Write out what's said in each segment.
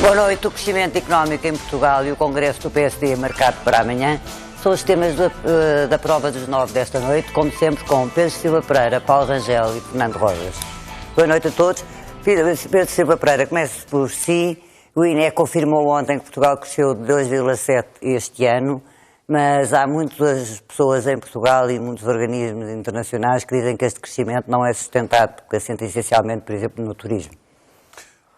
Boa noite. O crescimento económico em Portugal e o Congresso do PSD marcado para amanhã são os temas da prova dos 9 desta noite, como sempre com Pedro Silva Pereira, Paulo Rangel e Fernando Rojas. Boa noite a todos. Pedro Silva Pereira, comece por si. O INE confirmou ontem que Portugal cresceu de 2,7% este ano, mas há muitas pessoas em Portugal e muitos organismos internacionais que dizem que este crescimento não é sustentado, porque assenta essencialmente, por exemplo, no turismo.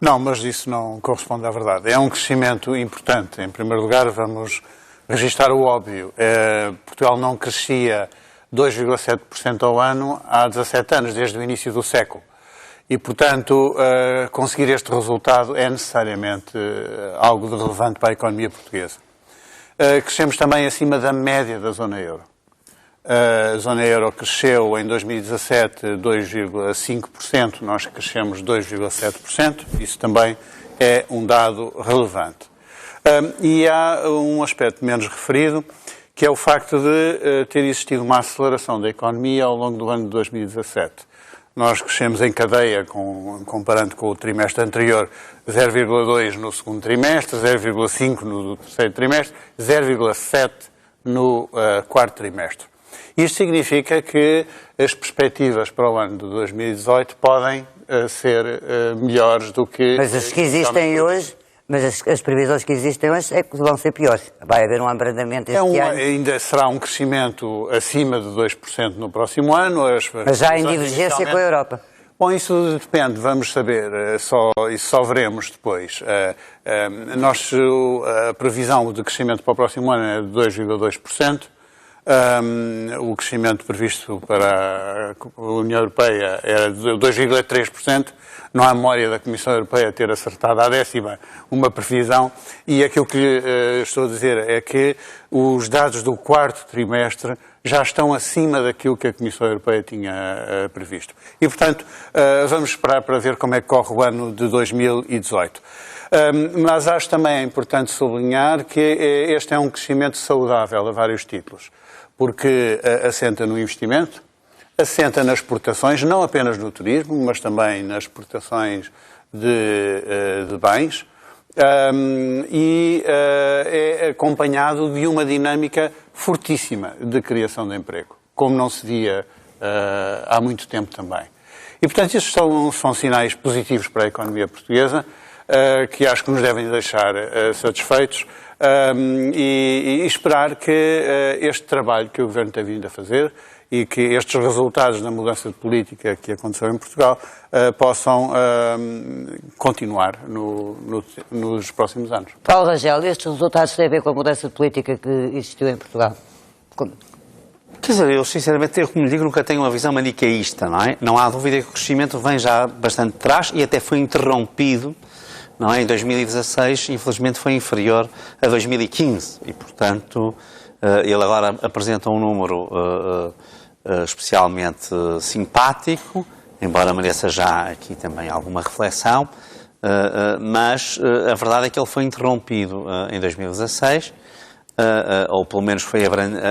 Não, mas isso não corresponde à verdade. É um crescimento importante. Em primeiro lugar, vamos registrar o óbvio. Portugal não crescia 2,7% ao ano há 17 anos, desde o início do século. E, portanto, conseguir este resultado é necessariamente algo de relevante para a economia portuguesa. Crescemos também acima da média da zona euro. A zona euro cresceu em 2017 2,5%, nós crescemos 2,7%, isso também é um dado relevante. E há um aspecto menos referido, que é o facto de ter existido uma aceleração da economia ao longo do ano de 2017. Nós crescemos em cadeia, comparando com o trimestre anterior, 0,2% no segundo trimestre, 0,5% no terceiro trimestre, 0,7% no quarto trimestre. Isto significa que as perspectivas para o ano de 2018 podem ser melhores do que... Mas as que existem hoje, as previsões que existem hoje é que vão ser piores. Vai haver um abrandamento este ano. Ainda será um crescimento acima de 2% no próximo ano. Mas já em divergência com a Europa. Bom, isso depende, vamos saber, isso só veremos depois. A previsão de crescimento para o próximo ano é de 2,2%. O crescimento previsto para a União Europeia era de 2,3%. Não há memória da Comissão Europeia ter acertado à décima uma previsão. E aquilo que estou a dizer é que os dados do quarto trimestre já estão acima daquilo que a Comissão Europeia tinha previsto. E, portanto, vamos esperar para ver como é que corre o ano de 2018. Mas acho também importante sublinhar que este é um crescimento saudável a vários títulos, porque assenta no investimento, assenta nas exportações, não apenas no turismo, mas também nas exportações de bens, e é acompanhado de uma dinâmica fortíssima de criação de emprego, como não se via há muito tempo também. E, portanto, estes são sinais positivos para a economia portuguesa, que acho que nos devem deixar satisfeitos, e esperar que este trabalho que o Governo tem vindo a fazer e que estes resultados da mudança de política que aconteceu em Portugal possam continuar nos próximos anos. Paulo Rangel, estes resultados têm a ver com a mudança de política que existiu em Portugal? Quer dizer, eu sinceramente, como lhe digo, nunca tenho uma visão maniqueísta, não é? Não há dúvida que o crescimento vem já bastante de trás e até foi interrompido, não é? Em 2016, infelizmente, foi inferior a 2015 e, portanto, ele agora apresenta um número especialmente simpático, embora mereça já aqui também alguma reflexão, mas a verdade é que ele foi interrompido em 2016, ou pelo menos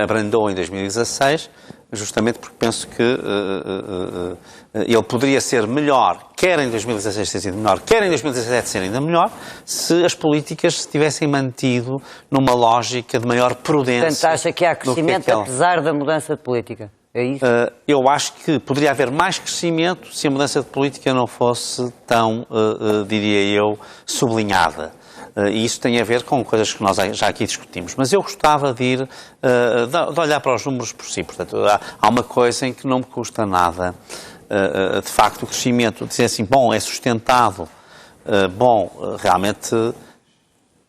abrandou em 2016, justamente porque penso que ele poderia ser melhor, quer em 2016 ter sido melhor, quer em 2017 ser ainda melhor, se as políticas se tivessem mantido numa lógica de maior prudência. Portanto, acha que há crescimento apesar da mudança de política? É isso? Eu acho que poderia haver mais crescimento se a mudança de política não fosse tão, diria eu, sublinhada. E isso tem a ver com coisas que nós já aqui discutimos. Mas eu gostava de olhar para os números por si. Portanto, há uma coisa em que não me custa nada, de facto, o crescimento, dizer assim, bom, é sustentado, realmente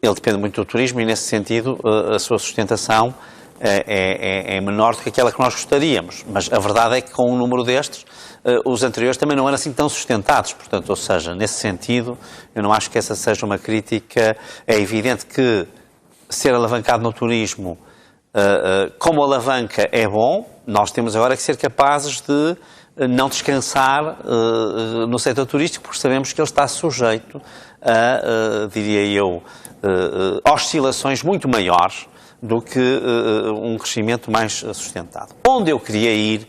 ele depende muito do turismo e, nesse sentido, a sua sustentação é menor do que aquela que nós gostaríamos. Mas a verdade é que com um número destes, os anteriores também não eram assim tão sustentados. Portanto, ou seja, nesse sentido, eu não acho que essa seja uma crítica. É evidente que ser alavancado no turismo, como alavanca, é bom. Nós temos agora que ser capazes de não descansar no setor turístico, porque sabemos que ele está sujeito a, diria eu, oscilações muito maiores do que um crescimento mais sustentado. Onde eu queria ir,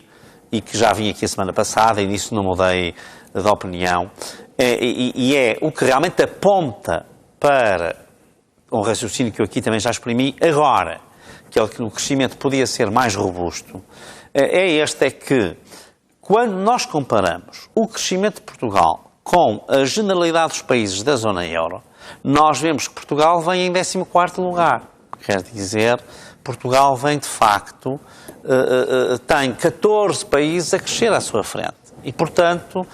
e que já vim aqui a semana passada, e nisso não mudei de opinião, é o que realmente aponta para um raciocínio que eu aqui também já exprimi agora, que é o que o crescimento podia ser mais robusto, é que quando nós comparamos o crescimento de Portugal com a generalidade dos países da zona euro, nós vemos que Portugal vem em 14º lugar. Quer dizer, Portugal vem de facto, tem 14 países a crescer à sua frente. E, portanto,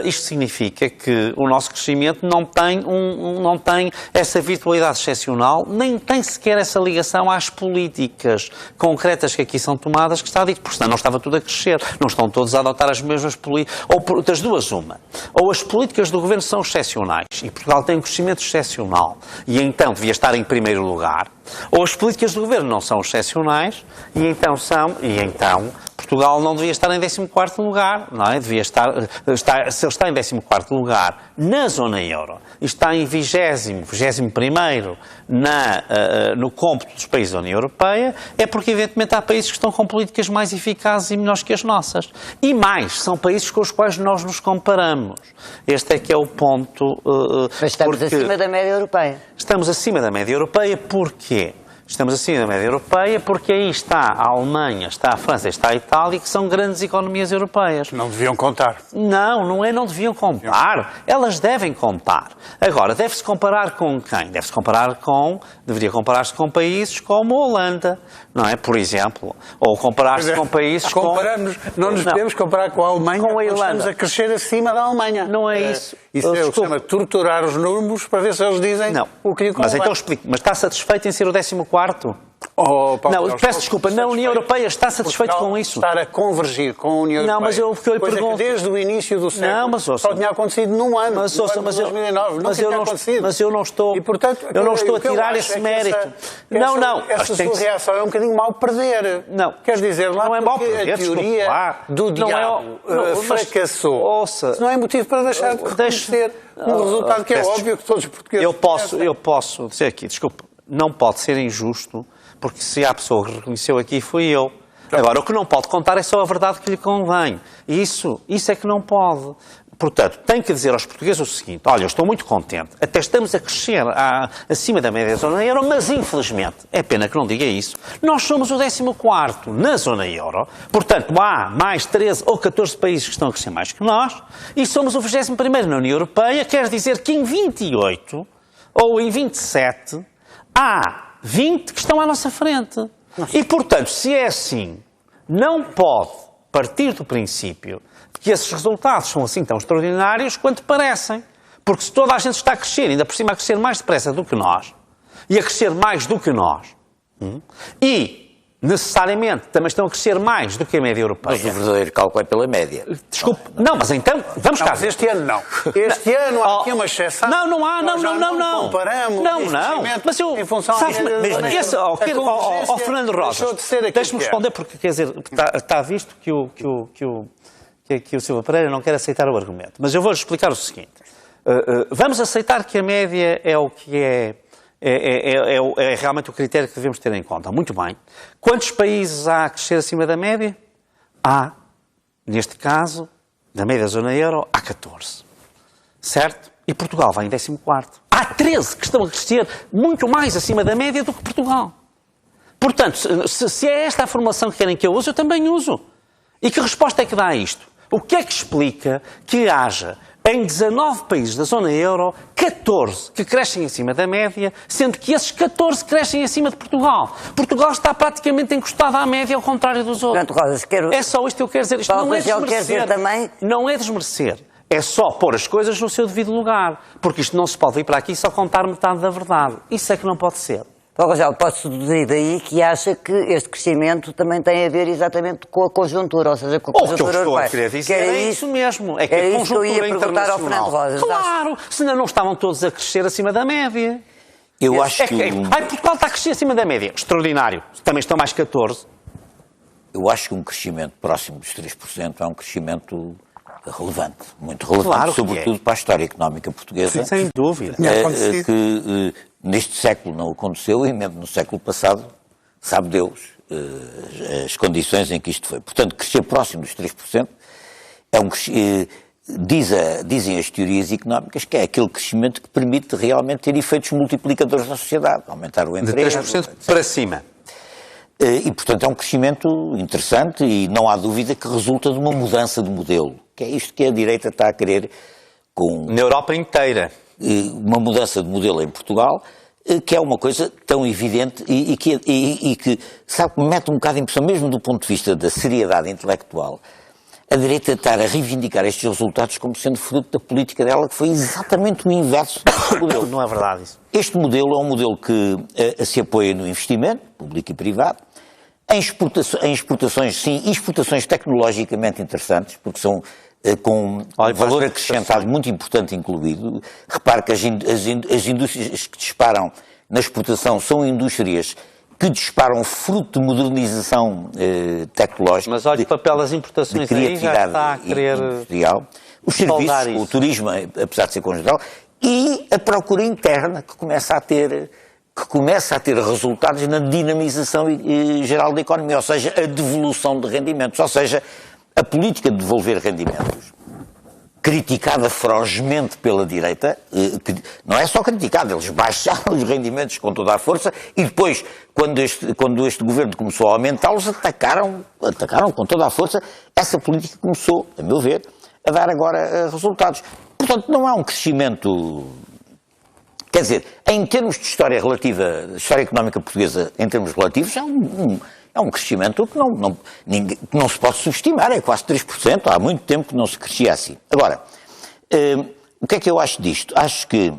isto significa que o nosso crescimento não tem essa virtualidade excepcional, nem tem sequer essa ligação às políticas concretas que aqui são tomadas, que está dito, porque senão não estava tudo a crescer. Não estão todos a adotar as mesmas políticas. Ou das duas, uma. Ou as políticas do governo são excepcionais, e Portugal tem um crescimento excepcional, e então devia estar em primeiro lugar, ou as políticas do governo não são excepcionais, e então Portugal não devia estar em 14º lugar, não é? Devia estar, se ele está em 14º lugar na zona euro e está em 21º no cômputo dos países da União Europeia, é porque evidentemente há países que estão com políticas mais eficazes e melhores que as nossas. E mais, são países com os quais nós nos comparamos. Este é que é o ponto. Mas estamos acima da média europeia. Estamos acima da média europeia porquê? Estamos acima da média europeia porque aí está a Alemanha, está a França, está a Itália, que são grandes economias europeias. Não deviam contar. Não deviam contar. Elas devem contar. Agora, deve-se comparar com quem? Deveria comparar-se com países como a Holanda, não é? Por exemplo. Ou comparar-se com países Não nos podemos comparar com a Alemanha, com a Irlanda. Estamos a crescer acima da Alemanha. Não é isso. Isso é o que se chama torturar os números para ver se eles dizem o que lhe convém. Mas então explique. Mas está satisfeito em ser o 14º? Oh, Paulo, não, peço desculpa, na União Europeia está satisfeito com isso? Estar a convergir com a União Europeia. Não, mas eu lhe pergunto... desde o início do século só tinha acontecido num ano, no ano de 2009. Mas eu não estou, e, portanto, eu não estou a tirar esse mérito. Essa sua reação é um bocadinho mal perder. Não. Quer dizer, lá não é mal perder, a teoria do diabo fracassou. Ouça, não é motivo para deixar de reconhecer um resultado que é óbvio que todos os portugueses eu posso dizer aqui, desculpa, não pode ser injusto, porque se há pessoa que reconheceu aqui fui eu. Agora, o que não pode contar é só a verdade que lhe convém. Isso é que não pode. Portanto, tenho que dizer aos portugueses o seguinte: olha, eu estou muito contente, até estamos a crescer acima da média da zona euro, mas infelizmente, é pena que não diga isso, nós somos o 14º na zona euro, portanto há mais 13 ou 14 países que estão a crescer mais que nós, e somos o 21º na União Europeia, quer dizer que em 28 ou em 27 há 20 que estão à nossa frente. E, portanto, se é assim, não pode partir do princípio de que esses resultados são assim tão extraordinários quanto parecem. Porque se toda a gente está a crescer, ainda por cima a crescer mais depressa do que nós, e a crescer mais do que nós, e necessariamente também estão a crescer mais do que a média europeia. Mas o verdadeiro cálculo é pela média. Desculpe, não, mas então, vamos cá. Mas este ano não. Este ano há aqui uma exceção. Não há, não. Comparamos Mas eu, em função ao Fernando Rosa, deixe-me responder, porque quer dizer, está visto que o Silva Pereira não quer aceitar o argumento. Mas eu vou-lhe explicar o seguinte. Vamos aceitar que a média é o que é realmente o critério que devemos ter em conta. Muito bem. Quantos países há a crescer acima da média? Há, neste caso, da média da zona euro, há 14. Certo? E Portugal vai em 14º. Há 13 que estão a crescer muito mais acima da média do que Portugal. Portanto, se é esta a formulação que querem que eu use, eu também uso. E que resposta é que dá a isto? O que é que explica que haja em 19 países da zona euro, 14 que crescem acima da média, sendo que esses 14 crescem acima de Portugal. Portugal está praticamente encostado à média, ao contrário dos outros. Portanto, Rosas, É só isto que eu quero dizer. Isto não é desmerecer. Não é desmerecer. É só pôr as coisas no seu devido lugar. Porque isto não se pode vir para aqui e só contar metade da verdade. Isso é que não pode ser. Rogério, posso deduzir daí que acha que este crescimento também tem a ver exatamente com a conjuntura, ou seja, com a conjuntura europeia. O que eu estou a querer dizer é isso mesmo. É que a conjuntura internacional... Rosas, claro, senão não estavam todos a crescer acima da média. Eu acho que... Portugal está a crescer acima da média. Extraordinário. Também estão mais 14. Eu acho que um crescimento próximo dos 3% é um crescimento relevante. Muito relevante, claro, sobretudo para a história económica portuguesa. Sem dúvida. Que neste século não aconteceu e mesmo no século passado, sabe Deus, as condições em que isto foi. Portanto, crescer próximo dos 3% é dizem as teorias económicas que é aquele crescimento que permite realmente ter efeitos multiplicadores na sociedade, aumentar o De emprego. 3% para cima. E, portanto, é um crescimento interessante e não há dúvida que resulta de uma mudança de modelo, que é isto que a direita está a querer com Na Europa inteira. uma mudança de modelo em Portugal, que é uma coisa tão evidente e que, sabe, me mete um bocado de impressão, mesmo do ponto de vista da seriedade intelectual, a direita estar a reivindicar estes resultados como sendo fruto da política dela, que foi exatamente o inverso do modelo. Não é verdade isso. Este modelo é um modelo que se apoia no investimento, público e privado, em exportações, sim, exportações tecnologicamente interessantes, porque são com valor acrescentado muito importante incluído. Repare que as indústrias que disparam na exportação são indústrias que disparam fruto de modernização tecnológica. Mas olha, o papel das importações de aí já está a criatividade querer industrial. Os soldar serviços, o isso. turismo, apesar de ser conjugal, e a procura interna que começa a ter resultados na dinamização geral da economia, ou seja, a devolução de rendimentos, ou seja, a política de devolver rendimentos, criticada ferozmente pela direita, que não é só criticada, eles baixaram os rendimentos com toda a força e depois, quando este governo começou a aumentá-los, atacaram com toda a força. Essa política começou, a meu ver, a dar agora resultados. Portanto, não há um crescimento. Quer dizer, em termos de história relativa, história económica portuguesa, em termos relativos, é um crescimento que não se pode subestimar, é quase 3%, há muito tempo que não se crescia assim. Agora, o que é que eu acho disto? Acho que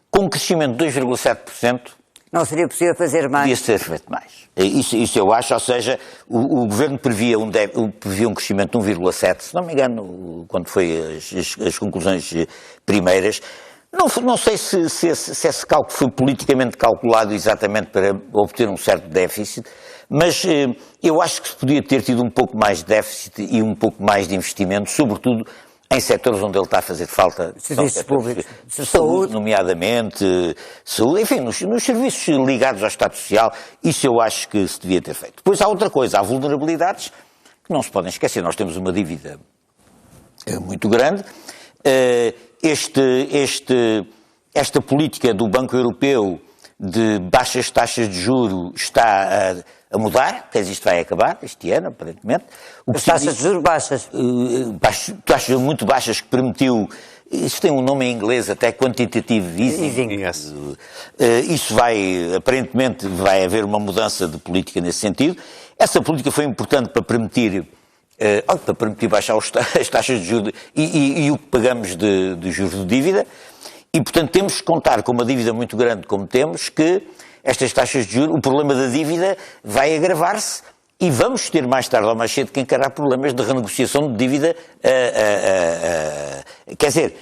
com um crescimento de 2,7%, Não seria possível fazer mais. podia ser feito mais. Isso eu acho, ou seja, o Governo previa um crescimento de 1,7%, se não me engano, quando foi as conclusões primeiras. Não sei se esse cálculo foi politicamente calculado exatamente para obter um certo déficit, mas eu acho que se podia ter tido um pouco mais de déficit e um pouco mais de investimento, sobretudo em setores onde ele está a fazer falta. Serviços públicos. Saúde, nomeadamente, saúde, enfim, nos serviços ligados ao Estado Social, isso eu acho que se devia ter feito. Depois há outra coisa, há vulnerabilidades que não se podem esquecer. Nós temos uma dívida muito grande. Esta política do Banco Europeu de baixas taxas de juro está a mudar, quer dizer, isto vai acabar este ano, aparentemente. As taxas de juros baixas. Taxas muito baixas que permitiu, isso tem um nome em inglês até, quantitative easing. Yes. Isso aparentemente vai haver uma mudança de política nesse sentido. Essa política foi importante para permitir baixar as taxas de juros e o que pagamos de juros de dívida. E, portanto, temos que contar com uma dívida muito grande como temos, que estas taxas de juros, o problema da dívida vai agravar-se e vamos ter mais tarde ou mais cedo que encarar problemas de renegociação de dívida. Quer dizer,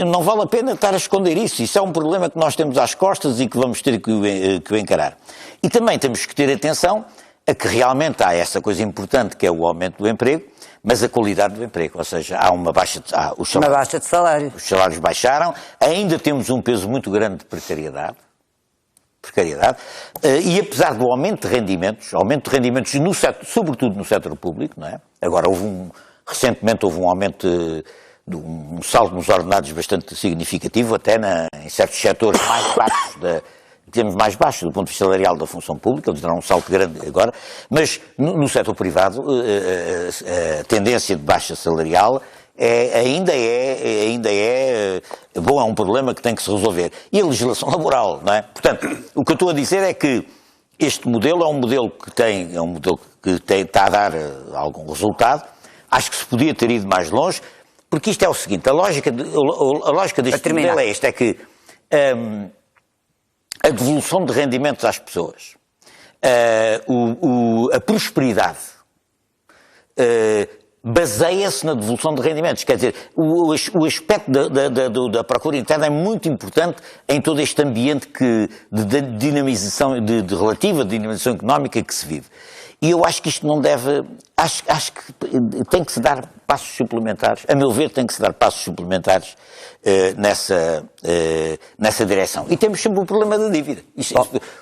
não vale a pena estar a esconder isso. Isso é um problema que nós temos às costas e que vamos ter que o encarar. E também temos que ter atenção a que realmente há essa coisa importante que é o aumento do emprego, mas a qualidade do emprego, ou seja, há uma baixa de salários. Os salários baixaram, ainda temos um peso muito grande de precariedade, e apesar do aumento de rendimentos no setor, sobretudo no setor público, não é? Agora recentemente houve um aumento, um salto nos ordenados bastante significativo, até em certos setores mais baixos temos mais baixo do ponto de vista salarial da função pública, eles deram um salto grande agora, mas no setor privado a tendência de baixa salarial ainda é um problema que tem que se resolver. E a legislação laboral, não é? Portanto, o que eu estou a dizer é que este modelo é um modelo que está a dar algum resultado. Acho que se podia ter ido mais longe, porque isto é o seguinte, a lógica deste modelo é esta, é que a devolução de rendimentos às pessoas, a prosperidade, baseia-se na devolução de rendimentos. Quer dizer, o aspecto da procura interna é muito importante em todo este ambiente de dinamização, de relativa dinamização económica que se vive. E eu acho que isto não deve... acho que tem que se dar passos suplementares, a meu ver tem que se dar passos suplementares nessa direção. E temos sempre o problema da dívida.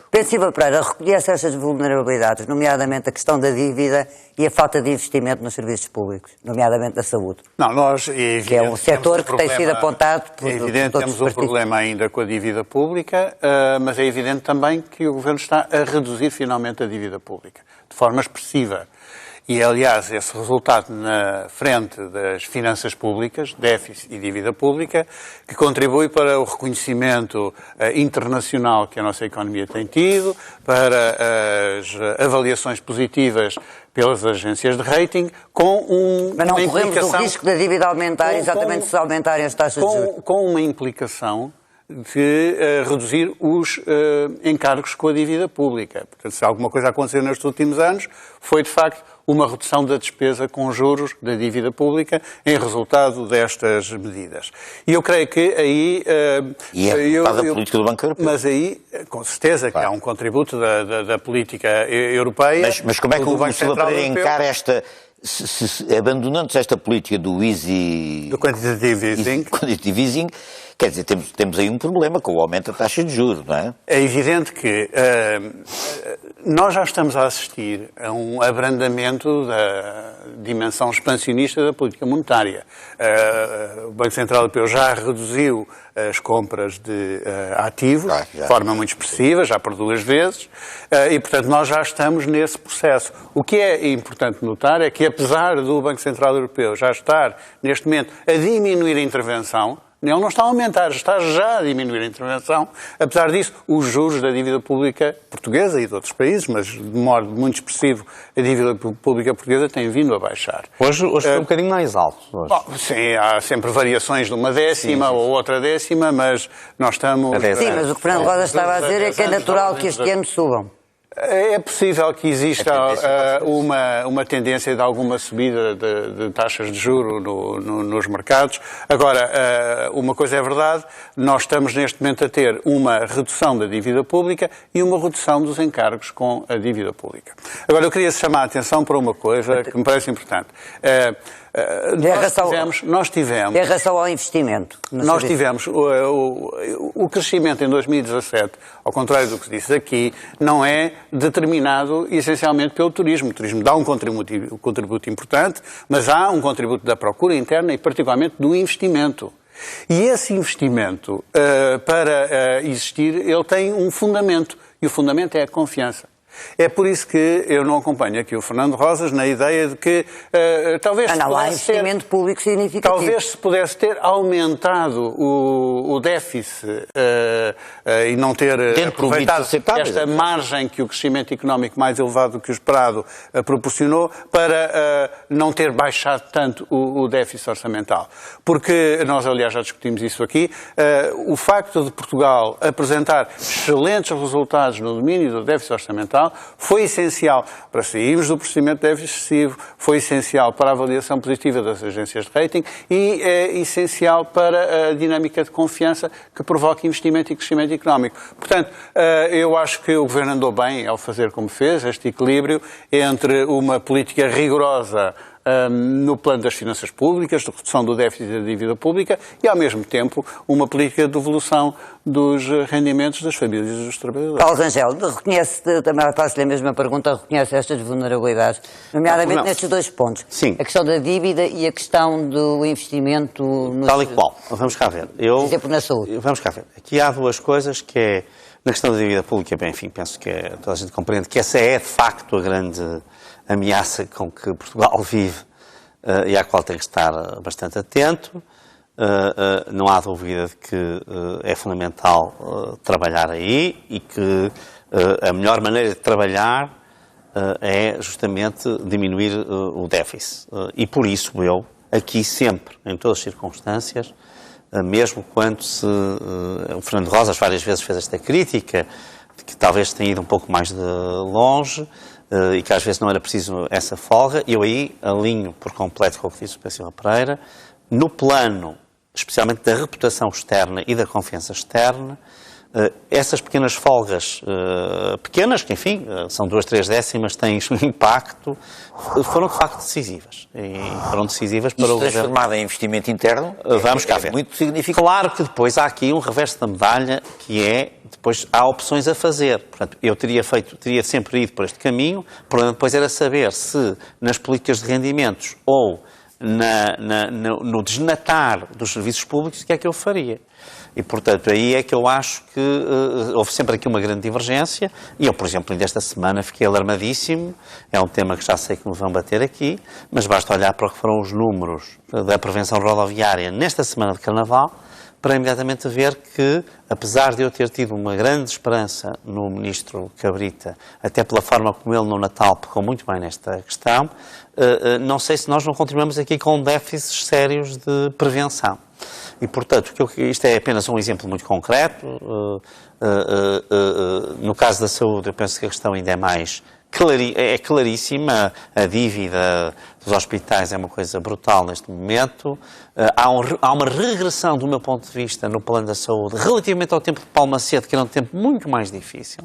Pedro Silva Pereira reconhece estas vulnerabilidades, nomeadamente a questão da dívida e a falta de investimento nos serviços públicos, nomeadamente da saúde. Não, nós, que é um setor que tem sido apontado por É evidente, todos os temos um partidos. problema ainda com a dívida pública, mas é evidente também que o Governo está a reduzir finalmente a dívida pública, de forma expressiva. E, aliás, esse resultado na frente das finanças públicas, déficit e dívida pública, que contribui para o reconhecimento internacional que a nossa economia tem tido, para as avaliações positivas pelas agências de rating, com Mas não corremos o risco da dívida aumentar, exatamente se aumentarem as taxas de juros. com uma implicação de reduzir os encargos com a dívida pública. Portanto, se alguma coisa aconteceu nestes últimos anos, foi, de facto, uma redução da despesa com juros da dívida pública em resultado destas medidas. E eu creio que aí... E é resultado da política do Banco Europeu. Mas aí, com certeza, que há um contributo da política europeia... Mas como é que o Banco Silva Central Pereira Europeu, encara esta... abandonando-se esta política do easy... do quantitative easing, quantitative easing, quer dizer, temos aí um problema com o aumento da taxa de juros, não é? é evidente que nós já estamos a assistir a um abrandamento da dimensão expansionista da política monetária. O Banco Central Europeu já reduziu as compras de ativos de forma muito expressiva, já por 2 vezes, e, portanto, nós já estamos nesse processo. O que é importante notar é que, apesar do Banco Central Europeu já estar, neste momento, a diminuir a intervenção, ele não está a aumentar, está já a diminuir a intervenção. Apesar disso, os juros da dívida pública portuguesa e de outros países, mas de modo muito expressivo, a dívida pública portuguesa tem vindo a baixar. Hoje foi um bocadinho mais alto. Bom, sim, há sempre variações de uma décima ou outra décima, mas nós estamos... Sim, mas o que Fernando Rosa estava a dizer é que é natural que este ano subam. É possível que exista uma tendência de alguma subida de taxas de juro nos mercados. Agora, uma coisa é verdade, nós estamos neste momento a ter uma redução da dívida pública e uma redução dos encargos com a dívida pública. Agora, eu queria chamar a atenção para uma coisa que me parece importante. Nós tivemos... Em relação ao investimento. Nós tivemos o crescimento em 2017, ao contrário do que se disse aqui, não é determinado essencialmente pelo turismo. O turismo dá um contributo importante, mas há um contributo da procura interna e particularmente do investimento. E esse investimento, para existir, ele tem um fundamento, e o fundamento é a confiança. É por isso que eu não acompanho aqui o Fernando Rosas na ideia de que talvez não há investimento público significativo. Talvez se pudesse ter aumentado o déficit e não ter aproveitado esta margem que o crescimento económico mais elevado do que o esperado proporcionou para não ter baixado tanto o déficit orçamental. Porque nós, aliás, já discutimos isso aqui, o facto de Portugal apresentar excelentes resultados no domínio do déficit orçamental foi essencial para sairmos do procedimento de déficit excessivo, foi essencial para a avaliação positiva das agências de rating e é essencial para a dinâmica de confiança que provoca investimento e crescimento económico. Portanto, eu acho que o Governo andou bem ao fazer como fez, este equilíbrio entre uma política rigorosa no plano das finanças públicas, de redução do déficit da dívida pública e, ao mesmo tempo, uma política de devolução dos rendimentos das famílias e dos trabalhadores. Paulo Rangel, reconhece, também faço-lhe a mesma pergunta, reconhece estas vulnerabilidades, nomeadamente nestes 2 pontos. Sim. A questão da dívida e a questão do investimento... Tal e qual. Vamos cá ver. Exemplo, na saúde. Vamos cá ver. Aqui há 2 coisas que é, na questão da dívida pública, bem, enfim, penso que toda a gente compreende que essa é, de facto, a grande ameaça com que Portugal vive e à qual tem que estar bastante atento. Não há dúvida de que é fundamental trabalhar aí e que a melhor maneira de trabalhar é justamente diminuir o déficit. E por isso eu, aqui sempre, em todas as circunstâncias, mesmo quando o Fernando Rosas várias vezes fez esta crítica, de que talvez tenha ido um pouco mais de longe, e que às vezes não era preciso essa folga, eu aí alinho por completo com o que disse o Pedro Silva Pereira, no plano, especialmente da reputação externa e da confiança externa, essas pequenas folgas, pequenas, que enfim, são 2, 3 décimas, têm um impacto, foram de facto decisivas. E foram decisivas para Isto o governo. transformado em investimento interno, Vamos cá ver. muito significativo. Claro que depois há aqui um reverso da medalha, que é, depois há opções a fazer. Portanto, eu teria sempre ido por este caminho, o problema depois era saber se nas políticas de rendimentos ou no desnatar dos serviços públicos, o que é que eu faria. E, portanto, aí é que eu acho que houve sempre aqui uma grande divergência, e eu, por exemplo, ainda esta semana fiquei alarmadíssimo, é um tema que já sei que me vão bater aqui, mas basta olhar para o que foram os números da prevenção rodoviária nesta semana de Carnaval, para imediatamente ver que, apesar de eu ter tido uma grande esperança no Ministro Cabrita, até pela forma como ele no Natal pecou muito bem nesta questão, não sei se nós não continuamos aqui com déficits sérios de prevenção. E, portanto, isto é apenas um exemplo muito concreto. No caso da saúde, eu penso que a questão ainda é mais claríssima. A dívida dos hospitais é uma coisa brutal neste momento. Há uma regressão, do meu ponto de vista, no plano da saúde, relativamente ao tempo de Paulo Macedo, que era um tempo muito mais difícil.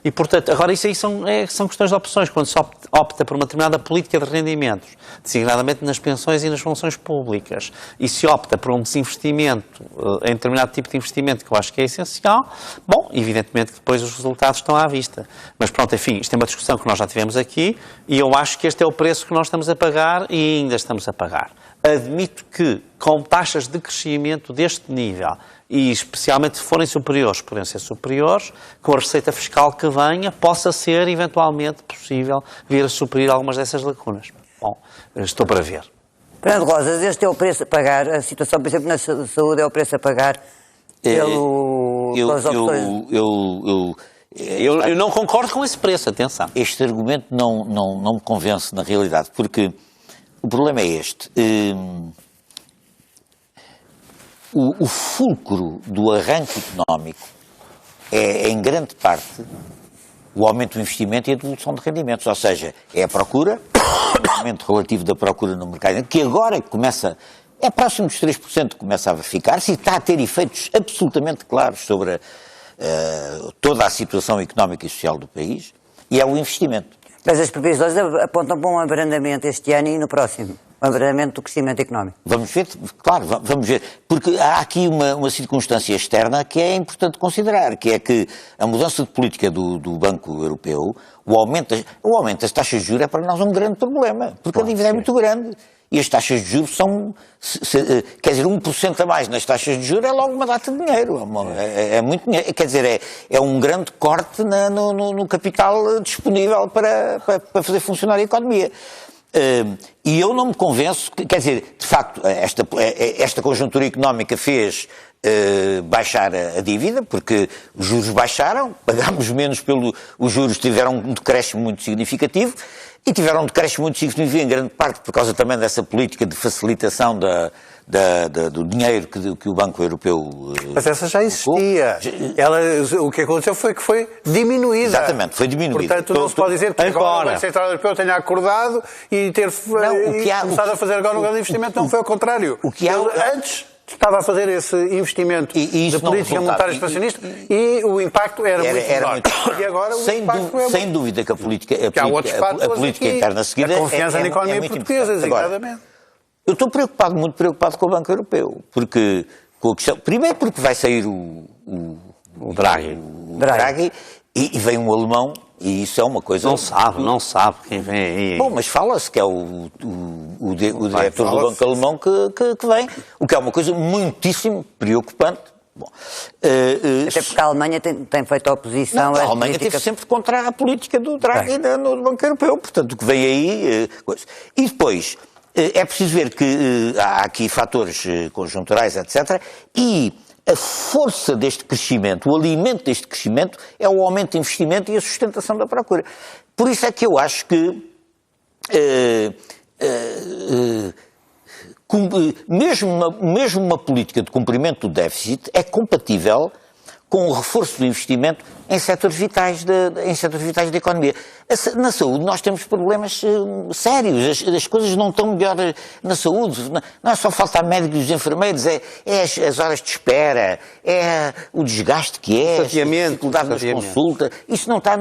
E, portanto, agora isso aí são questões de opções. Quando se opta por uma determinada política de rendimentos, designadamente nas pensões e nas funções públicas, e se opta por um desinvestimento em determinado tipo de investimento, que eu acho que é essencial, bom, evidentemente que depois os resultados estão à vista. Mas pronto, enfim, isto é uma discussão que nós já tivemos aqui, e eu acho que este é o preço que nós estamos a pagar e ainda estamos a pagar. Admito que, com taxas de crescimento deste nível, e especialmente se forem superiores, podem ser superiores, com a receita fiscal que venha, possa ser eventualmente possível vir a suprir algumas dessas lacunas. Bom, estou para ver. Fernando Rosas, este é o preço a pagar, a situação, por exemplo, na saúde é o preço a pagar pelas opções. Eu não concordo com esse preço, atenção. Este argumento não me convence na realidade, porque o problema é este. O fulcro do arranque económico é, em grande parte, o aumento do investimento e a devolução de rendimentos. Ou seja, é a procura, o aumento relativo da procura no mercado, que agora começa, é próximo dos 3%, começa a verificar-se e está a ter efeitos absolutamente claros sobre toda a situação económica e social do país, e é o investimento. Mas as previsões apontam para um abrandamento este ano e no próximo. Um abrandamento do crescimento económico. Vamos ver, claro, vamos ver. Porque há aqui uma circunstância externa que é importante considerar, que é que a mudança de política do Banco Europeu, o aumento das taxas de juros é para nós um grande problema, porque a dívida é muito grande. E as taxas de juros são, quer dizer, 1% a mais nas taxas de juros é logo uma data de dinheiro. É muito dinheiro. Quer dizer, é um grande corte no capital disponível para fazer funcionar a economia. E eu não me convenço, quer dizer, de facto, esta conjuntura económica fez baixar a dívida, porque os juros baixaram, pagámos menos os juros tiveram um decréscimo muito significativo, e tiveram um decréscimo muito significativo em grande parte por causa também dessa política de facilitação do dinheiro que o Banco Europeu... Mas essa já existia. O que aconteceu foi que foi diminuída. Exatamente, foi diminuída. Portanto, não se pode dizer que agora o Banco Central Europeu tenha acordado e começado a fazer agora um grande investimento. Não, foi ao contrário. Antes estava a fazer esse investimento de política monetária expansionista e o impacto era muito menor. E agora o impacto é sem dúvida que a política interna seguida a confiança na economia muito portuguesa, designadamente. Eu estou muito preocupado com o Banco Europeu, porque, com a questão, primeiro porque vai sair o Draghi e vem um alemão, e isso é uma coisa... Não sabe quem vem aí. Bom, mas fala-se que é o diretor do Banco Alemão que vem, o que é uma coisa muitíssimo preocupante. Bom, até porque a Alemanha tem feito oposição... A Alemanha esteve sempre contra a política do Draghi no Banco Europeu, portanto o que vem aí... E depois... É preciso ver que há aqui fatores conjunturais, etc. E a força deste crescimento, o alimento deste crescimento, é o aumento de investimento e a sustentação da procura. Por isso é que eu acho que, mesmo uma política de cumprimento do déficit é compatível com o reforço do investimento em setores vitais da economia. Na saúde nós temos problemas sérios, as coisas não estão melhor na saúde, não é só faltar médicos e enfermeiros, é as horas de espera, é o desgaste que é, a dificuldade nas consultas, isso não está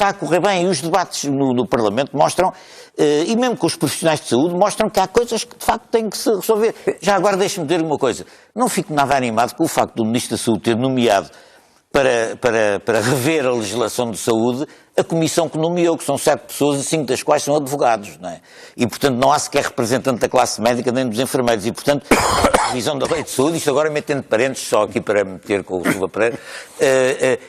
a correr bem, e os debates no Parlamento mostram, e mesmo com os profissionais de saúde, mostram que há coisas que de facto têm que se resolver. Já agora deixe-me dizer uma coisa, não fico nada animado com o facto do Ministro da Saúde ter nomeado para rever a legislação de saúde a comissão que nomeou, que são 7 pessoas e 5 das quais são advogados, não é? E, portanto, não há sequer representante da classe médica nem dos enfermeiros. E, portanto, a revisão da lei de saúde, isto agora metendo parênteses só aqui para meter com o Silva Pereira,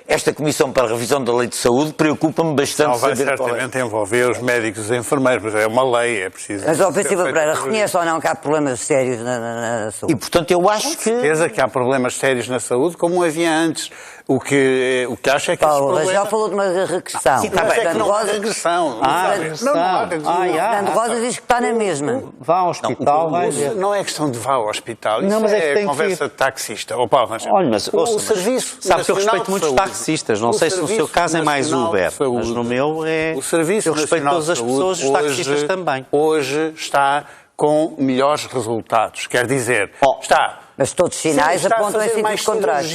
esta comissão para a revisão da lei de saúde preocupa-me bastante. Não vai certamente envolver os médicos e os enfermeiros, mas é uma lei, é preciso... Mas, ó, Silva Pereira, reconhece ou não que há problemas sérios na saúde? E, portanto, eu acho que... Com certeza que há problemas sérios na saúde, como havia antes. O que acho é que... Paulo Rangel falou de uma regressão. Sim, mas é que não há regressão. Não há regressão. Fernando Rosa diz que está na mesma. Vá ao hospital, não é questão de vá ao hospital. Isso não, mas é conversa de taxista. Oh, Paulo Rangel. Olha, mas o Serviço sabe que eu Nacional respeito muitos taxistas. Não sei se no seu caso é mais Uber, mas no meu é... O Serviço eu respeito Nacional todas as pessoas, os taxistas também. Hoje está com melhores resultados. Quer dizer, está... Mas todos os sinais apontam em sentido contrário.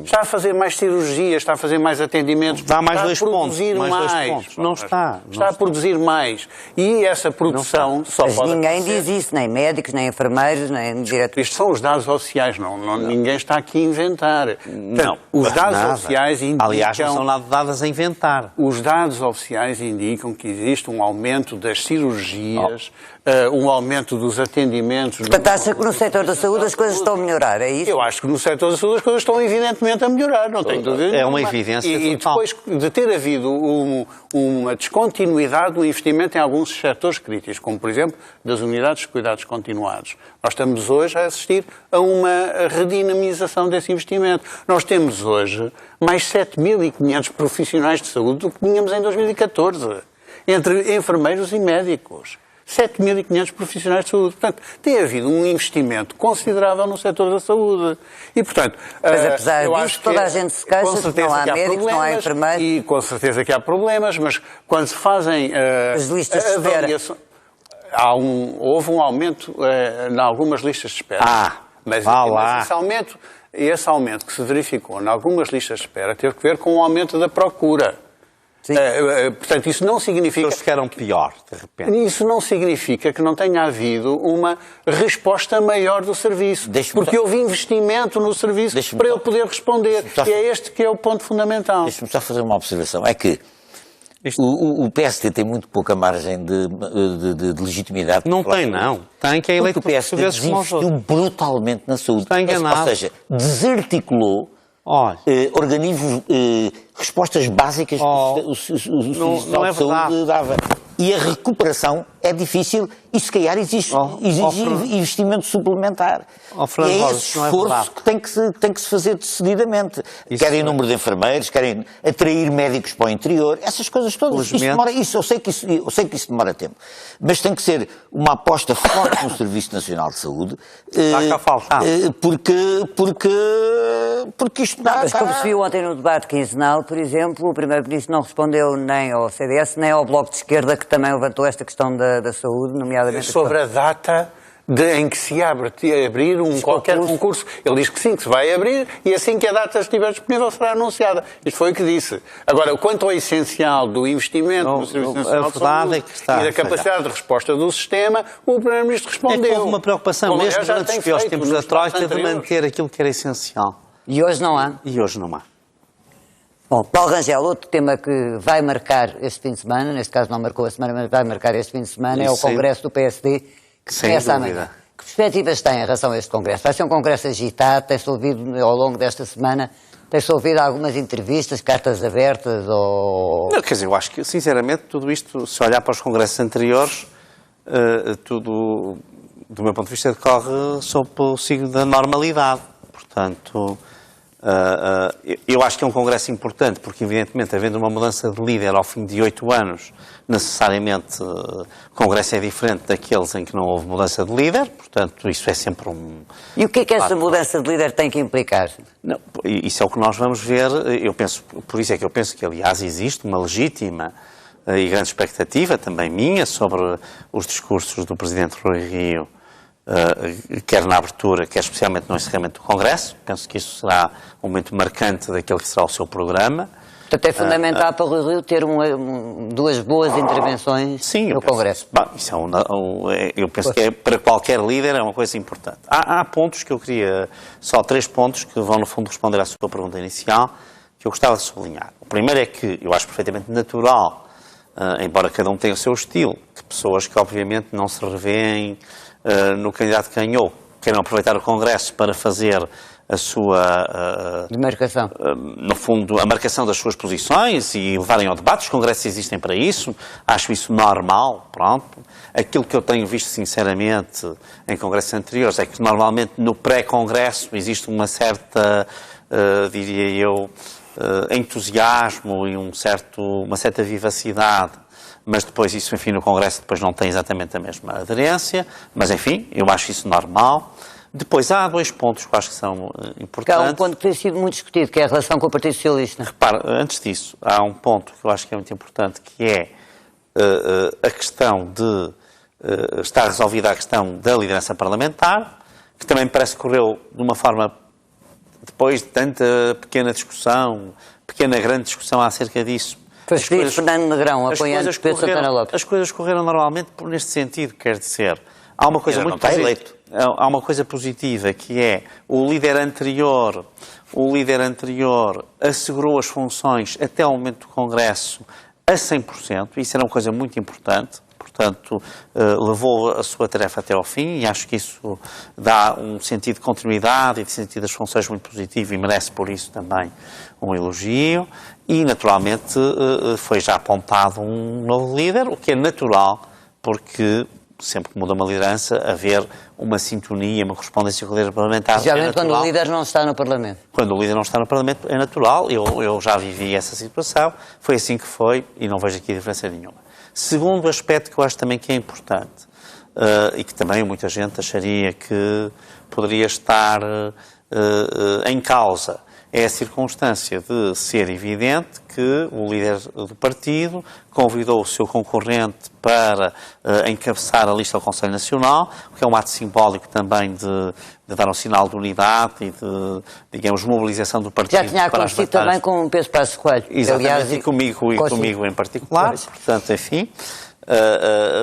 Está a fazer mais cirurgias, está a fazer mais atendimentos. Dá mais está 2 a produzir pontos. mais. Não está. Está a produzir mais. E essa produção só mas pode ninguém acontecer. diz isso, nem médicos, nem enfermeiros, nem diretores. Isto são os dados oficiais, ninguém está aqui a inventar. Portanto, os dados oficiais indicam... Aliás, não são nada dados a inventar. Os dados oficiais indicam que existe um aumento das cirurgias, um aumento dos atendimentos... Portanto, acha que no setor da saúde as coisas estão a melhorar, é isso? Eu acho que no setor da saúde as coisas estão evidentemente a melhorar, não tenho dúvida. É uma evidência e depois de ter havido uma descontinuidade do investimento em alguns setores críticos, como por exemplo das unidades de cuidados continuados. Nós estamos hoje a assistir a uma redinamização desse investimento. Nós temos hoje mais 7.500 profissionais de saúde do que tínhamos em 2014, entre enfermeiros e médicos. 7.500 profissionais de saúde. Portanto, tem havido um investimento considerável no setor da saúde. E, portanto, mas apesar disso, toda a gente se queixa que não há médicos, não há enfermeiros. E com certeza que há problemas, mas quando se fazem as listas de espera. Houve um aumento em algumas listas de espera. Mas esse aumento que se verificou em algumas listas de espera teve que ver com o aumento da procura. Portanto, isso não significa... Eles ficaram pior, de repente. Isso não significa que não tenha havido uma resposta maior do serviço. Porque houve investimento no serviço para ele poder responder. E é este que é o ponto fundamental. Deixa-me só fazer uma observação. É que o PSD tem muito pouca margem de legitimidade. Não tem, não. Tem que é eleito por portugueses como os outros. Brutalmente na saúde. Está enganado. Ou seja, desarticulou organismos, respostas básicas que o Sistema de Saúde dava. E a recuperação é difícil e se calhar exige investimento suplementar. E é esse esforço que tem que se fazer decididamente. Querem número de enfermeiros, querem atrair médicos para o interior, essas coisas todas. Eu sei que isso demora tempo. Mas tem que ser uma aposta forte no Serviço Nacional de Saúde. Porque isto dá... Mas como se viu ontem no debate quinzenal, por exemplo, o Primeiro-Ministro não respondeu nem ao CDS, nem ao Bloco de Esquerda, que também levantou esta questão da saúde, nomeadamente... Sobre a data em que se abrir qualquer concurso. Ele diz que sim, que se vai abrir e assim que a data estiver disponível será anunciada. Isto foi o que disse. Agora, quanto ao essencial do investimento no Serviço Nacional de Saúde e da capacidade de resposta do sistema, o Primeiro-Ministro respondeu. Houve uma preocupação, mesmo durante os piores tempos da Troika, de manter aquilo que era essencial. E hoje não há? E hoje não há. Bom, Paulo Rangel, outro tema que vai marcar este fim de semana, neste caso não marcou a semana, mas vai marcar este fim de semana, é o Congresso do PSD, que começa amanhã. Que perspectivas tem em relação a este Congresso? Vai ser um Congresso agitado, tem-se ouvido ao longo desta semana, tem-se ouvido algumas entrevistas, cartas abertas ou... Não, quer dizer, eu acho que, sinceramente, tudo isto, se olhar para os congressos anteriores, tudo, do meu ponto de vista, decorre sob o signo da normalidade. Portanto... eu acho que é um congresso importante porque, evidentemente, havendo uma mudança de líder ao fim de 8 anos, necessariamente o congresso é diferente daqueles em que não houve mudança de líder, portanto, isso é sempre um... E o que é que essa mudança de líder tem que implicar? Não, isso é o que nós vamos ver. Por isso é que eu penso que, aliás, existe uma legítima e grande expectativa, também minha, sobre os discursos do Presidente Rui Rio, quer na abertura, quer especialmente no encerramento do Congresso. Penso que isso será um momento marcante daquele que será o seu programa. Portanto, é fundamental para o Rui Rio ter duas boas intervenções no Congresso. Isso eu penso que para qualquer líder é uma coisa importante. Há pontos que eu queria, só 3 pontos que vão no fundo responder à sua pergunta inicial, que eu gostava de sublinhar. O primeiro é que eu acho perfeitamente natural, embora cada um tenha o seu estilo, que pessoas que obviamente não se revêem no candidato que ganhou, queiram aproveitar o Congresso para fazer a sua demarcação. No fundo, a marcação das suas posições e levarem ao debate. Os congressos existem para isso. Acho isso normal, pronto. Aquilo que eu tenho visto, sinceramente, em congressos anteriores é que, normalmente, no pré-congresso existe uma certa, diria eu, entusiasmo e uma certa vivacidade. Mas depois isso, enfim, no Congresso depois não tem exatamente a mesma aderência. Mas, enfim, eu acho isso normal. Depois, há 2 pontos que eu acho que são importantes. Há um ponto que tem sido muito discutido, que é a relação com o Partido Socialista. Repara, antes disso, há um ponto que eu acho que é muito importante, que é a questão de estar resolvida a questão da liderança parlamentar, que também me parece que correu de uma forma, depois de tanta grande discussão acerca disso. Foi escolhido Fernando Negrão, apoiando Pedro Santana Lopes. As coisas correram normalmente neste sentido, quer dizer, há uma coisa muito positiva. Há uma coisa positiva, que é o líder anterior assegurou as funções até ao momento do Congresso a 100%, isso era uma coisa muito importante, portanto, levou a sua tarefa até ao fim e acho que isso dá um sentido de continuidade e de sentido das funções muito positivo e merece por isso também um elogio e, naturalmente, foi já apontado um novo líder, o que é natural, porque sempre que muda uma liderança, haver uma sintonia, uma correspondência com o líder parlamentar. Geralmente quando o líder não está no Parlamento. Quando o líder não está no Parlamento é natural, eu já vivi essa situação, foi assim que foi e não vejo aqui diferença nenhuma. Segundo aspecto que eu acho também que é importante, e que também muita gente acharia que poderia estar em causa, é a circunstância de ser evidente que o líder do partido convidou o seu concorrente para encabeçar a lista ao Conselho Nacional, o que é um ato simbólico também de dar um sinal de unidade e de, digamos, mobilização do partido. Já tinha acontecido também com o Pedro Passos Coelho. Exatamente, aliás, e comigo em particular. Pois. Portanto, enfim,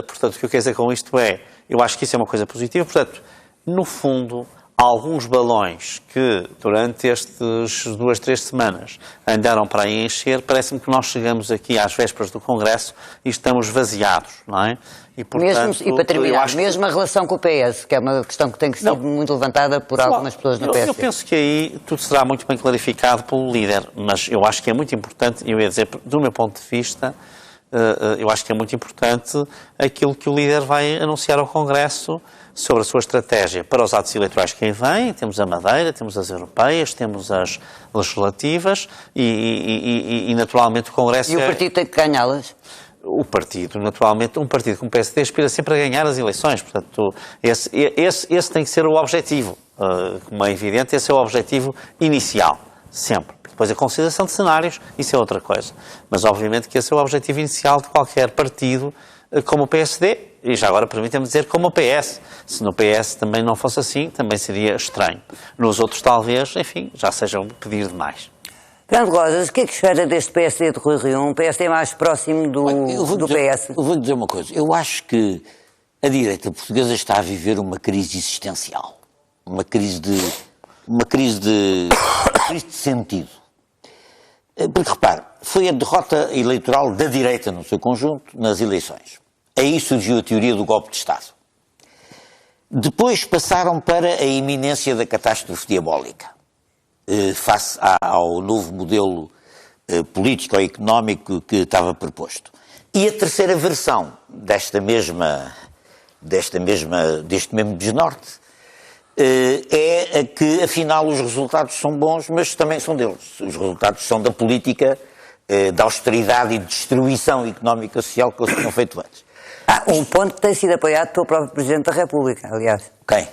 portanto, o que eu quero dizer com isto é, eu acho que isso é uma coisa positiva, portanto, no fundo, alguns balões que durante estas 2, 3 semanas andaram para aí encher, parece-me que nós chegamos aqui às vésperas do Congresso e estamos vaziados, não é? E, portanto, e para terminar, mesmo a relação com o PS, que é uma questão que tem sido muito levantada por algumas pessoas no PS. Eu penso que aí tudo será muito bem clarificado pelo líder, mas eu acho que é muito importante, eu ia dizer, do meu ponto de vista, eu acho que é muito importante aquilo que o líder vai anunciar ao Congresso sobre a sua estratégia para os atos eleitorais que aí vêm. Temos a Madeira, temos as europeias, temos as legislativas e naturalmente o Congresso... E o partido tem que ganhá-las? O partido, naturalmente, um partido como o PSD aspira sempre a ganhar as eleições, portanto, esse tem que ser o objetivo, como é evidente, esse é o objetivo inicial, sempre. Depois a consideração de cenários, isso é outra coisa. Mas obviamente que esse é o objetivo inicial de qualquer partido como o PSD, e já agora permitam-me dizer como o PS. Se no PS também não fosse assim, também seria estranho. Nos outros talvez, enfim, já seja um pedir demais. Fernando Rosas, o que é que espera deste PSD de Rui Rio? Um PSD mais próximo do PS? Eu vou dizer uma coisa. Eu acho que a direita portuguesa está a viver uma crise existencial. Uma crise de sentido. Porque, repare, foi a derrota eleitoral da direita no seu conjunto nas eleições. Aí surgiu a teoria do golpe de Estado. Depois passaram para a iminência da catástrofe diabólica, face ao novo modelo político ou económico que estava proposto. E a terceira versão deste mesmo desnorte é a que, afinal, os resultados são bons, mas também são deles. Os resultados são da política da austeridade e destruição económica e social que eles tinham feito antes. Um ponto que tem sido apoiado pelo próprio Presidente da República, aliás. Quem?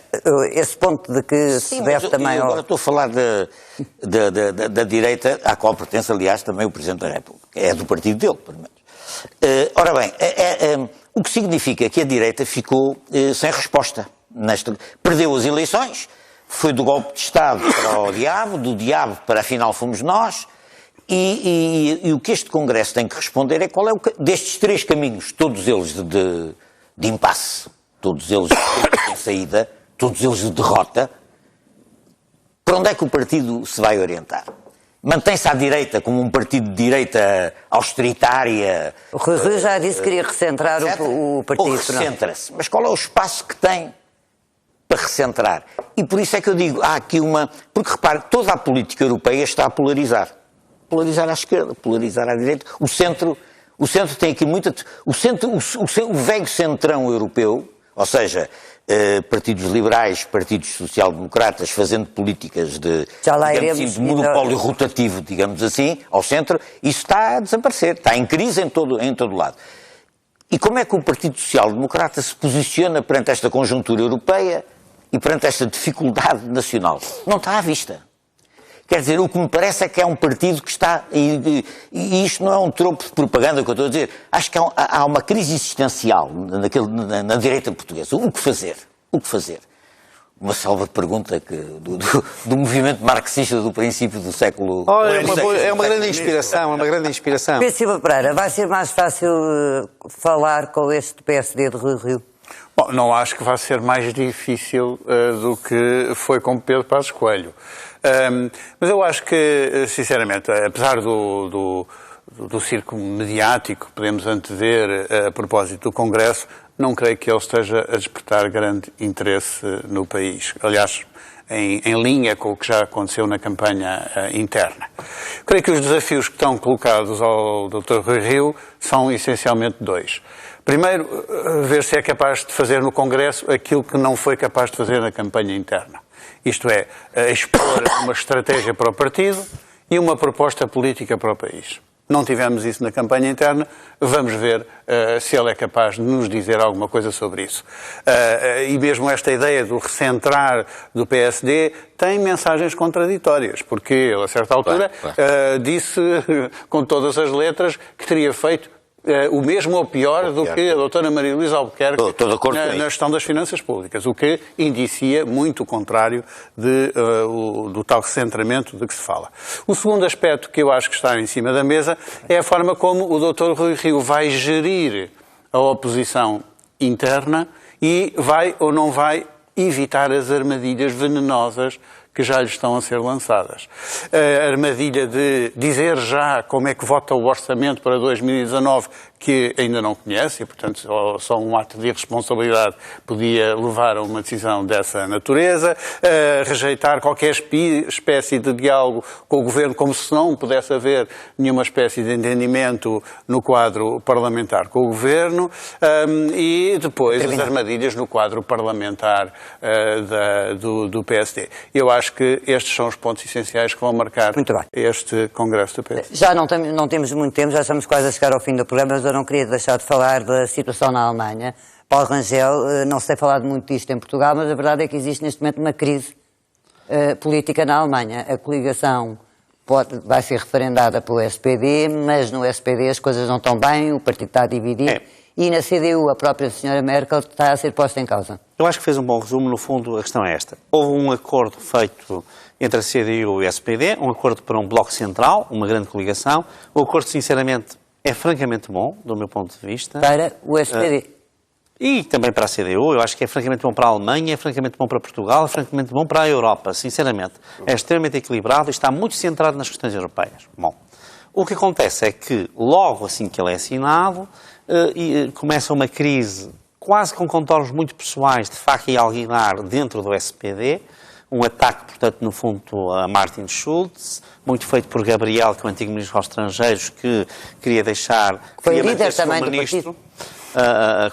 esse ponto de que Sim, se deve mas também eu ao... agora estou a falar da direita, à qual pertence, aliás, também o Presidente da República. É do partido dele, pelo menos. Ora bem, o que significa que a direita ficou sem resposta. Perdeu as eleições, foi do golpe de Estado para o diabo, do diabo para afinal fomos nós, e o que este Congresso tem que responder é qual é destes três caminhos, todos eles de impasse, todos eles sem saída, todos eles de derrota, para onde é que o partido se vai orientar? Mantém-se à direita como um partido de direita austeritária? O Rui já disse que queria recentrar o partido. Ou recentra-se? Mas qual é o espaço que tem para recentrar? E por isso é que eu digo, há aqui uma... Porque repare, toda a política europeia está a polarizar. Polarizar à esquerda, polarizar à direita. O centro tem aqui muita... O velho centrão europeu, ou seja, partidos liberais, partidos social-democratas, fazendo políticas de monopólio rotativo, digamos assim, ao centro, isso está a desaparecer, está em crise em todo lado. E como é que o Partido Social-Democrata se posiciona perante esta conjuntura europeia e perante esta dificuldade nacional? Não está à vista. Quer dizer, o que me parece é que é um partido que está... E isto não é um tropo de propaganda que eu estou a dizer. Acho que há uma crise existencial na direita portuguesa. O que fazer? O que fazer? Uma salva de pergunta do movimento marxista do princípio do século... É uma grande inspiração, é uma grande inspiração. Pedro Silva Pereira, vai ser mais fácil falar com este PSD de Rui Rio? Bom, não acho que vai ser mais difícil do que foi com Pedro Passos Coelho. Mas eu acho que, sinceramente, apesar do circo mediático que podemos antever a propósito do Congresso, não creio que ele esteja a despertar grande interesse no país. Aliás, em linha com o que já aconteceu na campanha interna. Creio que os desafios que estão colocados ao Dr. Rui Rio são essencialmente dois. Primeiro, ver se é capaz de fazer no Congresso aquilo que não foi capaz de fazer na campanha interna. Isto é, expor uma estratégia para o partido e uma proposta política para o país. Não tivemos isso na campanha interna, vamos ver se ele é capaz de nos dizer alguma coisa sobre isso. E mesmo esta ideia do recentrar do PSD tem mensagens contraditórias, porque ele, a certa altura, disse com todas as letras que teria feito o mesmo ou pior do que a doutora Maria Luísa Albuquerque na gestão das finanças públicas, o que indicia muito o contrário do tal recentramento de que se fala. O segundo aspecto que eu acho que está em cima da mesa é a forma como o Dr. Rui Rio vai gerir a oposição interna e vai ou não vai evitar as armadilhas venenosas que já lhe estão a ser lançadas. A armadilha de dizer já como é que vota o orçamento para 2019, que ainda não conhece, e, portanto, só um ato de irresponsabilidade podia levar a uma decisão dessa natureza, rejeitar qualquer espécie de diálogo com o Governo, como se não pudesse haver nenhuma espécie de entendimento no quadro parlamentar com o Governo, e depois as armadilhas no quadro parlamentar do PSD. Eu acho que estes são os pontos essenciais que vão marcar este Congresso do PSD. Já não temos muito tempo, já estamos quase a chegar ao fim do programa, mas eu não queria deixar de falar da situação na Alemanha. Paulo Rangel, não se tem falado muito disto em Portugal, mas a verdade é que existe neste momento uma crise política na Alemanha. A coligação vai ser referendada pelo SPD, mas no SPD as coisas não estão bem, o partido está dividido. E na CDU, a própria senhora Merkel está a ser posta em causa. Eu acho que fez um bom resumo. No fundo, a questão é esta. Houve um acordo feito entre a CDU e o SPD, um acordo para um bloco central, uma grande coligação. O acordo, sinceramente, é francamente bom, do meu ponto de vista. Para o SPD. E também para a CDU. Eu acho que é francamente bom para a Alemanha, é francamente bom para Portugal, é francamente bom para a Europa, sinceramente. É extremamente equilibrado e está muito centrado nas questões europeias. Bom, o que acontece é que, logo assim que ele é assinado, começa uma crise quase com contornos muito pessoais de faca e alguinar dentro do SPD, um ataque, portanto, no fundo, a Martin Schulz, muito feito por Gabriel, que é o antigo ministro dos Estrangeiros, que queria deixar... Foi líder também do partido.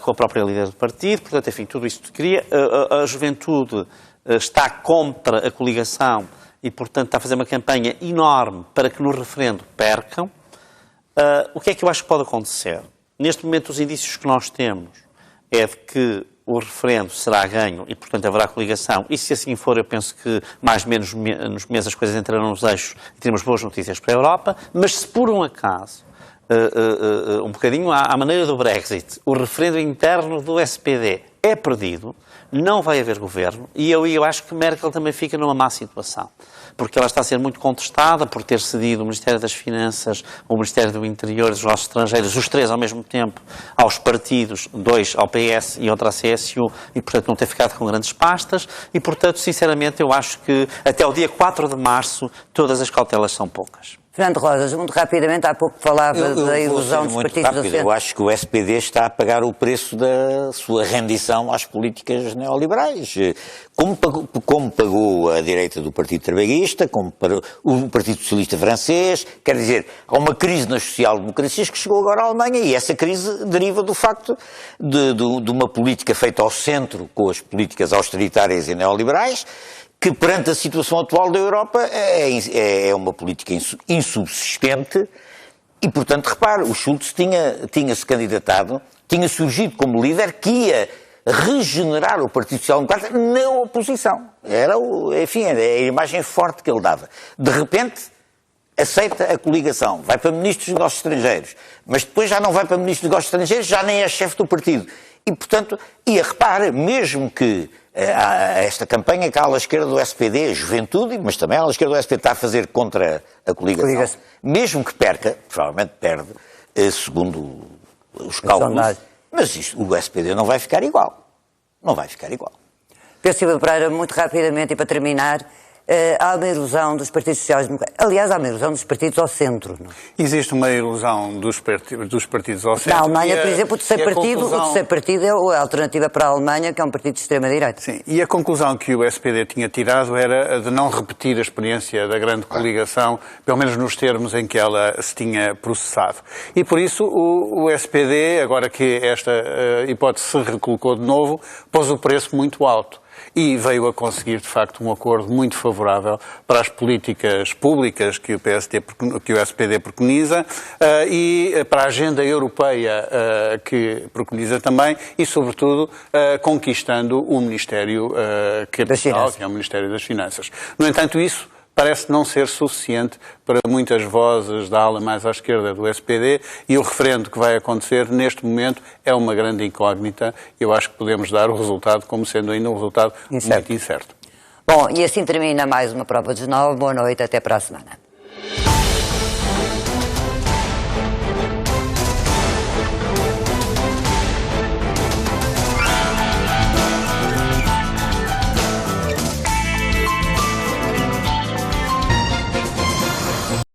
Com a própria líder do partido, portanto, enfim, tudo isso que queria. A juventude está contra a coligação e, portanto, está a fazer uma campanha enorme para que no referendo percam. O que é que eu acho que pode acontecer? Neste momento, os indícios que nós temos é de que o referendo será ganho e, portanto, haverá coligação. E se assim for, eu penso que mais ou menos nos meses as coisas entrarão nos eixos e teremos boas notícias para a Europa. Mas se por um acaso, um bocadinho à maneira do Brexit, o referendo interno do SPD é perdido, não vai haver governo, e eu acho que Merkel também fica numa má situação, porque ela está a ser muito contestada por ter cedido o Ministério das Finanças, o Ministério do Interior, dos Negócios Estrangeiros, os três ao mesmo tempo, aos partidos, 2 ao PS e outro à CSU, e portanto não ter ficado com grandes pastas, e portanto, sinceramente, eu acho que até o dia 4 de março todas as cautelas são poucas. Fernando Rosas, muito rapidamente, há pouco falava da ilusão dos partidos do centro. Eu acho que o SPD está a pagar o preço da sua rendição às políticas neoliberais. Como pagou a direita do Partido Trabalhista, como para o Partido Socialista Francês, quer dizer, há uma crise nas social-democracias que chegou agora à Alemanha e essa crise deriva do facto de uma política feita ao centro com as políticas austeritárias e neoliberais, que perante a situação atual da Europa é uma política insubsistente e, portanto, repare, o Schulz tinha-se candidatado, tinha surgido como líder que ia regenerar o Partido Social Democrata na oposição. Enfim, era a imagem forte que ele dava. De repente, aceita a coligação, vai para Ministro dos Negócios Estrangeiros, mas depois já não vai para Ministro dos Negócios Estrangeiros, já nem é chefe do partido. E, portanto, repare, mesmo que esta campanha que a ala esquerda do SPD, a juventude, mas também a ala esquerda do SPD está a fazer contra a coligação, mesmo que perca, provavelmente perde, segundo os cálculos, mas o SPD não vai ficar igual. Não vai ficar igual. Pedro Silva Pereira, muito rapidamente e para terminar, há uma ilusão dos partidos sociais-democratas. Aliás, há uma ilusão dos partidos ao centro. Não? Existe uma ilusão dos partidos ao centro. Na Alemanha, por exemplo, o terceiro partido é a alternativa para a Alemanha, que é um partido de extrema-direita. Sim, e a conclusão que o SPD tinha tirado era a de não repetir a experiência da grande coligação, pelo menos nos termos em que ela se tinha processado. E por isso o SPD, agora que esta hipótese se recolocou de novo, pôs o preço muito alto. E veio a conseguir, de facto, um acordo muito favorável para as políticas públicas que o SPD preconiza e para a agenda europeia que preconiza também e, sobretudo, conquistando o Ministério Capital, que é o Ministério das Finanças. No entanto, isso parece não ser suficiente para muitas vozes da ala mais à esquerda do SPD e o referendo que vai acontecer neste momento é uma grande incógnita. Eu acho que podemos dar o resultado como sendo ainda um resultado muito incerto. Bom, e assim termina mais uma Prova dos 9. Boa noite, até para a semana.